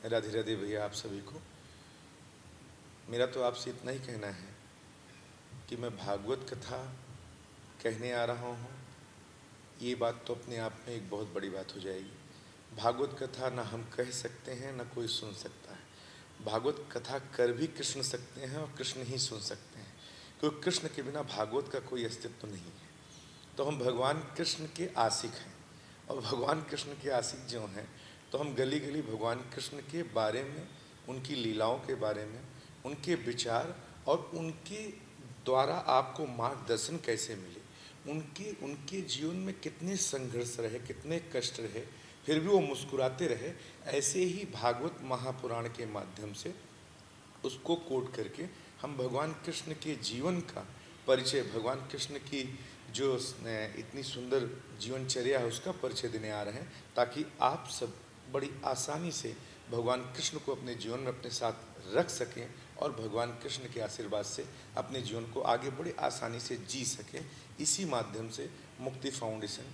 राधे राधे भैया आप सभी को। मेरा तो आपसे इतना ही कहना है कि मैं भागवत कथा कहने आ रहा हूँ, ये बात तो अपने आप में एक बहुत बड़ी बात हो जाएगी। भागवत कथा ना हम कह सकते हैं ना कोई सुन सकता है। भागवत कथा कर भी कृष्ण सकते हैं और कृष्ण ही सुन सकते हैं, क्योंकि कृष्ण के बिना भागवत का कोई अस्तित्व नहीं है। तो हम भगवान कृष्ण के आशिक हैं, और भगवान कृष्ण के आशिक जो हैं तो हम गली गली भगवान कृष्ण के बारे में, उनकी लीलाओं के बारे में, उनके विचार और उनके द्वारा आपको मार्गदर्शन कैसे मिले, उनके जीवन में कितने संघर्ष रहे, कितने कष्ट रहे, फिर भी वो मुस्कुराते रहे, ऐसे ही भागवत महापुराण के माध्यम से उसको कोट करके हम भगवान कृष्ण के जीवन का परिचय, भगवान कृष्ण की जो इतनी सुंदर जीवनचर्या है उसका परिचय देने आ रहे हैं, ताकि आप सब बड़ी आसानी से भगवान कृष्ण को अपने जीवन में अपने साथ रख सकें और भगवान कृष्ण के आशीर्वाद से अपने जीवन को आगे बड़ी आसानी से जी सकें। इसी माध्यम से मुक्ति फाउंडेशन,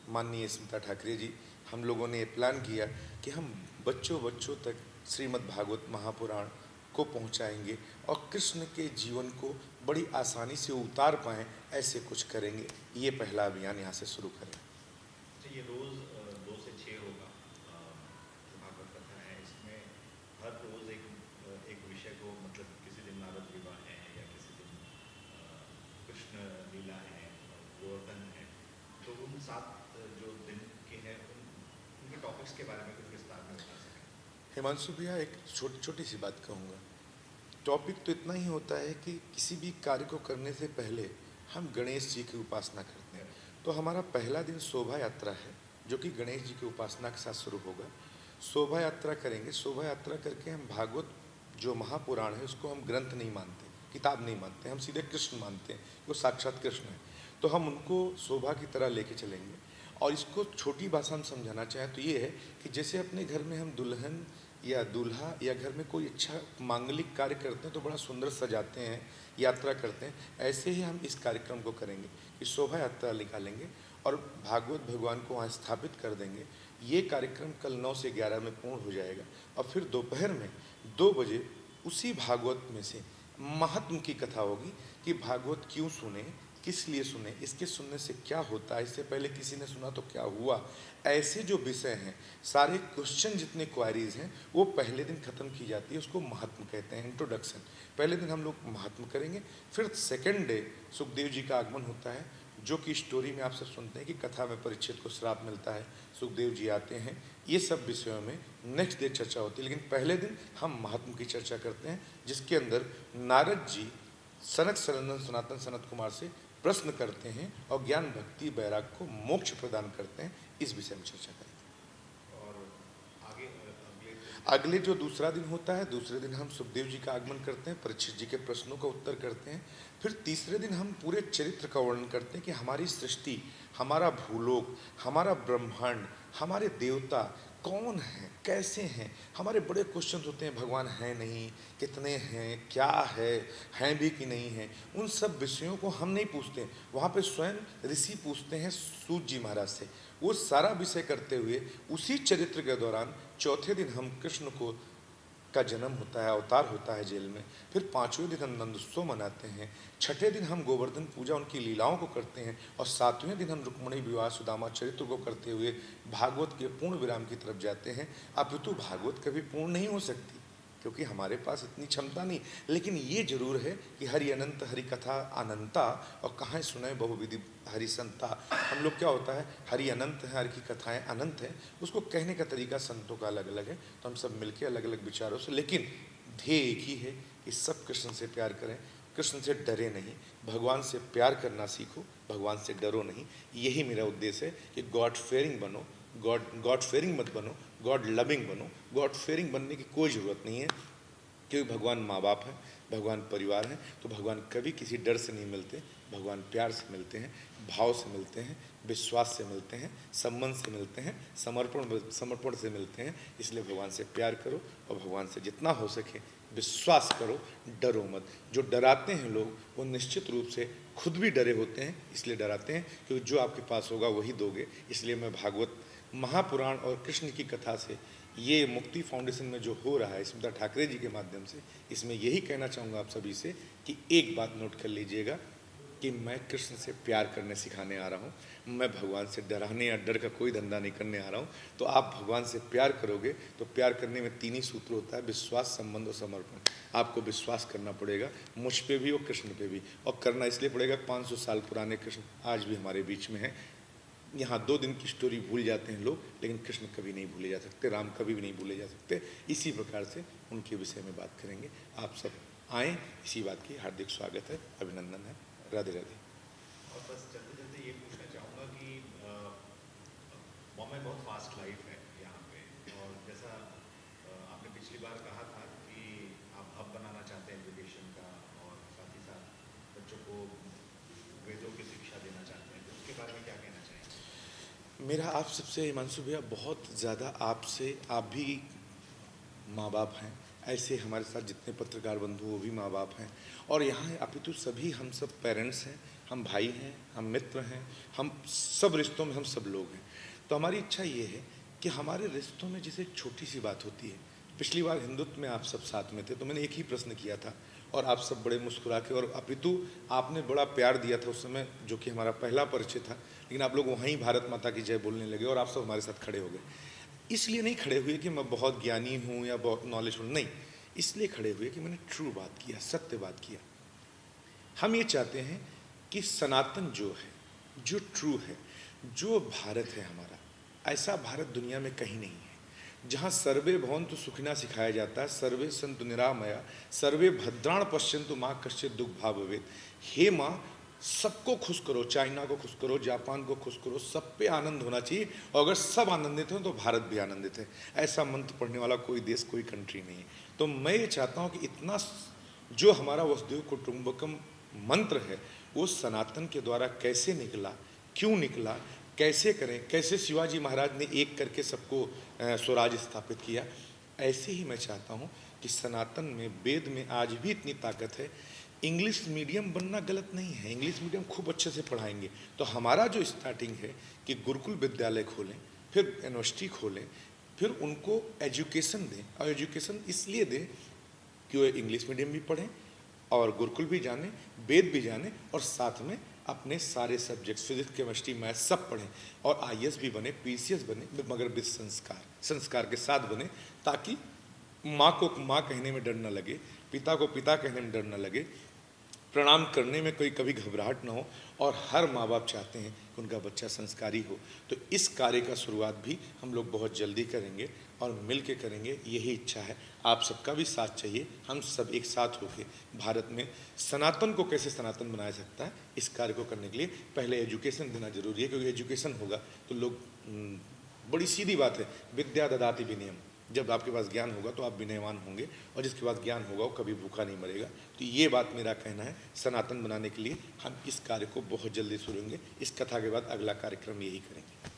माननीय स्मिता ठाकरे जी, हम लोगों ने प्लान किया कि हम बच्चों तक श्रीमद् भागवत महापुराण को पहुंचाएंगे और कृष्ण के जीवन को बड़ी आसानी से उतार पाएँ, ऐसे कुछ करेंगे। ये पहला अभियान यहाँ से शुरू करें। ये रोज़ 2 से 6 होगा जो भागवत कथा है, इसमें हर रोज़ एक विषय को, मतलब किसी दिन नारद विवाह है या किसी दिन कृष्ण लीला है, गोवर्धन है, तो उन 7 जो दिन के हैं उनके टॉपिक्स के बारे में कुछ विस्तार में बता सकें। हिमांशु भैया, एक छोटी सी बात कहूँगा। टॉपिक तो इतना ही होता है कि किसी भी कार्य को करने से पहले हम गणेश जी की उपासना करते हैं। तो हमारा पहला दिन शोभा यात्रा है, जो कि गणेश जी की उपासना के साथ शुरू होगा। शोभा यात्रा करेंगे। शोभा यात्रा करके हम भागवत जो महापुराण है उसको हम ग्रंथ नहीं मानते, किताब नहीं मानते, हम सीधे कृष्ण मानते हैं, वो साक्षात कृष्ण है। तो हम उनको शोभा की तरह लेके चलेंगे। और इसको छोटी भाषा में समझाना चाहें तो ये है कि जैसे अपने घर में हम दुल्हन या दूल्हा या घर में कोई अच्छा मांगलिक कार्य करते हैं तो बड़ा सुंदर सजाते हैं, यात्रा करते हैं, ऐसे ही हम इस कार्यक्रम को करेंगे कि शोभा यात्रा निकालेंगे और भागवत भगवान को वहाँ स्थापित कर देंगे। ये कार्यक्रम कल 9 से 11 में पूर्ण हो जाएगा और फिर दोपहर में 2 बजे उसी भागवत में से महात्म की कथा होगी कि भागवत क्यों सुने, किस लिए सुने, इसके सुनने से क्या होता है, इससे पहले किसी ने सुना तो क्या हुआ। ऐसे जो विषय हैं, सारे क्वेश्चन जितने क्वारीज हैं वो पहले दिन खत्म की जाती है, उसको महात्म कहते हैं, इंट्रोडक्शन। पहले दिन हम लोग महात्म करेंगे, फिर सेकंड डे सुखदेव जी का आगमन होता है, जो कि स्टोरी में आप सब सुनते हैं कि कथा में परीक्षित को श्राप मिलता है, सुखदेव जी आते हैं, ये सब विषयों में नेक्स्ट डे चर्चा होती है। लेकिन पहले दिन हम महात्म की चर्चा करते हैं, जिसके अंदर नारद जी सनक सनंदन सनातन सनत कुमार से प्रश्न करते हैं और ज्ञान भक्ति वैराग को मोक्ष प्रदान करते हैं। इस विषय में चर्चा करेंगे। और आगे अगले जो दूसरा दिन होता है, दूसरे दिन हम सुखदेव जी का आगमन करते हैं, परीक्षित जी के प्रश्नों का उत्तर करते हैं। फिर तीसरे दिन हम पूरे चरित्र का वर्णन करते हैं कि हमारी सृष्टि, हमारा भूलोक, हमारा ब्रह्मांड, हमारे देवता कौन हैं, कैसे हैं। हमारे बड़े क्वेश्चन होते हैं, भगवान हैं नहीं, कितने हैं, क्या है, हैं भी कि नहीं हैं। उन सब विषयों को हम नहीं पूछते, वहाँ पे स्वयं ऋषि पूछते हैं सूत जी महाराज से। वो सारा विषय करते हुए उसी चरित्र के दौरान चौथे दिन हम कृष्ण को का जन्म होता है, अवतार होता है जेल में। फिर 5वें दिन हम नंदोत्सव मनाते हैं, 6ठे दिन हम गोवर्धन पूजा उनकी लीलाओं को करते हैं और 7वें दिन हम रुक्मणी विवाह सुदामा चरित्र को करते हुए भागवत के पूर्ण विराम की तरफ जाते हैं। अपितु भागवत कभी पूर्ण नहीं हो सकती, क्योंकि हमारे पास इतनी क्षमता नहीं। लेकिन ये जरूर है कि हरि अनंत हरि कथा अनंता, और कहाँ सुने बहुविधि हरि संता। हम लोग क्या होता है, हरि अनंत है, हरि की कथाएं अनंत हैं, उसको कहने का तरीका संतों का अलग अलग है। तो हम सब मिलके अलग अलग विचारों से, लेकिन ध्येय एक ही है कि सब कृष्ण से प्यार करें, कृष्ण से डरे नहीं, भगवान से प्यार करना सीखो, भगवान से डरो नहीं। यही मेरा उद्देश्य है कि गॉड फेयरिंग बनो, गॉड फेयरिंग मत बनो, गॉड लविंग बनो। गॉड फेयरिंग बनने की कोई ज़रूरत नहीं है, क्योंकि भगवान माँ बाप है, भगवान परिवार है। तो भगवान कभी किसी डर से नहीं मिलते, भगवान प्यार से मिलते हैं, भाव से मिलते हैं, विश्वास से मिलते हैं, सम्मान से मिलते हैं, समर्पण से मिलते हैं। इसलिए भगवान से प्यार करो और भगवान से जितना हो सके विश्वास करो, डरो मत। जो डराते हैं लोग वो निश्चित रूप से खुद भी डरे होते हैं, इसलिए डराते हैं, क्योंकि जो आपके पास होगा वही दोगे। इसलिए मैं भागवत महापुराण और कृष्ण की कथा से ये मुक्ति फाउंडेशन में जो हो रहा है स्मिता ठाकरे जी के माध्यम से, इसमें यही कहना चाहूँगा आप सभी से कि एक बात नोट कर लीजिएगा कि मैं कृष्ण से प्यार करने सिखाने आ रहा हूँ, मैं भगवान से डराने या डर का कोई धंधा नहीं करने आ रहा हूँ। तो आप भगवान से प्यार करोगे तो प्यार करने में 3 ही सूत्र होता है, विश्वास, संबंध और समर्पण। आपको विश्वास करना पड़ेगा मुझ पे भी और कृष्ण पे भी, और करना इसलिए पड़ेगा 500 साल पुराने कृष्ण आज भी हमारे बीच में हैं। यहाँ 2 दिन की स्टोरी भूल जाते हैं लोग, लेकिन कृष्ण कभी नहीं भूले जा सकते, राम कभी भी नहीं भूले जा सकते। इसी प्रकार से उनके विषय में बात करेंगे। आप सब आएँ, इसी बात की हार्दिक स्वागत है, अभिनंदन है। राधे राधे। और बस चलते चलते ये पूछना चाहूँगा कि बॉम्बे बहुत फास्ट लाइफ है यहाँ पे, और जैसा आपने पिछली बार कहा था कि आप हब बनाना चाहते हैं एजुकेशन का, और साथ ही साथ बच्चों को वेदों की शिक्षा देना चाहते हैं, तो उसके बारे में क्या कहना चाहेंगे? मेरा आप सबसे हिमांशु भैया बहुत ज़्यादा आपसे, आप भी माँ बाप हैं, ऐसे हमारे साथ जितने पत्रकार बंधु वो भी माँ बाप हैं, और यहाँ अपितु सभी हम सब पेरेंट्स हैं, हम भाई हैं, हम मित्र हैं, हम सब रिश्तों में हम सब लोग हैं। तो हमारी इच्छा ये है कि हमारे रिश्तों में जैसे एक छोटी सी बात होती है। पिछली बार हिंदुत्व में आप सब साथ में थे तो मैंने एक ही प्रश्न किया था और आप सब बड़े मुस्कुरा के, और अपितु आपने बड़ा प्यार दिया था उस समय, जो कि हमारा पहला परिचय था, लेकिन आप लोग वहीं भारत माता की जय बोलने लगे और आप सब हमारे साथ खड़े हो गए। इसलिए नहीं खड़े हुए कि मैं बहुत ज्ञानी हूँ या बहुत नॉलेजफुल, नहीं, इसलिए खड़े हुए कि मैंने ट्रू बात किया, सत्य बात किया। हम ये चाहते हैं कि सनातन जो है, जो ट्रू है, जो भारत है हमारा, ऐसा भारत दुनिया में कहीं नहीं है, जहाँ सर्वे भवन्तु सुखिनः सिखाया जाता है, सर्वे सन्तु निरामया, सर्वे भद्राण पश्यन्तु माँ कश्चित् दुःख भाग् भवेत्। हे माँ, सबको खुश करो, चाइना को खुश करो, जापान को खुश करो, सब पे आनंद होना चाहिए, और अगर सब आनंदित हो तो भारत भी आनंदित है। ऐसा मंत्र पढ़ने वाला कोई देश, कोई कंट्री नहीं है। तो मैं ये चाहता हूँ कि इतना जो हमारा वसुधैव कुटुंबकम मंत्र है वो सनातन के द्वारा कैसे निकला, क्यों निकला, कैसे करें, कैसे शिवाजी महाराज ने एक करके सबको स्वराज स्थापित किया, ऐसे ही मैं चाहता हूँ कि सनातन में, वेद में आज भी इतनी ताकत है। इंग्लिश मीडियम बनना गलत नहीं है, इंग्लिश मीडियम खूब अच्छे से पढ़ाएंगे। तो हमारा जो स्टार्टिंग है कि गुरुकुल विद्यालय खोलें, फिर यूनिवर्सिटी खोलें, फिर उनको एजुकेशन दें, और एजुकेशन इसलिए दें कि वो इंग्लिश मीडियम भी पढ़ें और गुरुकुल भी जाने, वेद भी जाने, और साथ में अपने सारे सब्जेक्ट्स फिजिक्स, केमिस्ट्री, मैथ सब पढ़ें, और IAS भी बने, PCS बने, मगर विद संस्कार के साथ बने, ताकि माँ को माँ कहने में डर न लगे, पिता को पिता कहने में डर न लगे, प्रणाम करने में कोई कभी घबराहट ना हो, और हर माँ बाप चाहते हैं कि उनका बच्चा संस्कारी हो। तो इस कार्य का शुरुआत भी हम लोग बहुत जल्दी करेंगे और मिल के करेंगे, यही इच्छा है। आप सबका भी साथ चाहिए, हम सब एक साथ होकर भारत में सनातन को कैसे सनातन बनाया सकता है, इस कार्य को करने के लिए पहले एजुकेशन देना जरूरी है, क्योंकि एजुकेशन होगा तो लोग, बड़ी सीधी बात है, विद्या ददाति विनयम, जब आपके पास ज्ञान होगा तो आप विनयवान होंगे, और जिसके पास ज्ञान होगा वो कभी भूखा नहीं मरेगा। तो ये बात मेरा कहना है, सनातन बनाने के लिए हम इस कार्य को बहुत जल्दी शुरू होंगे। इस कथा के बाद अगला कार्यक्रम यही करेंगे।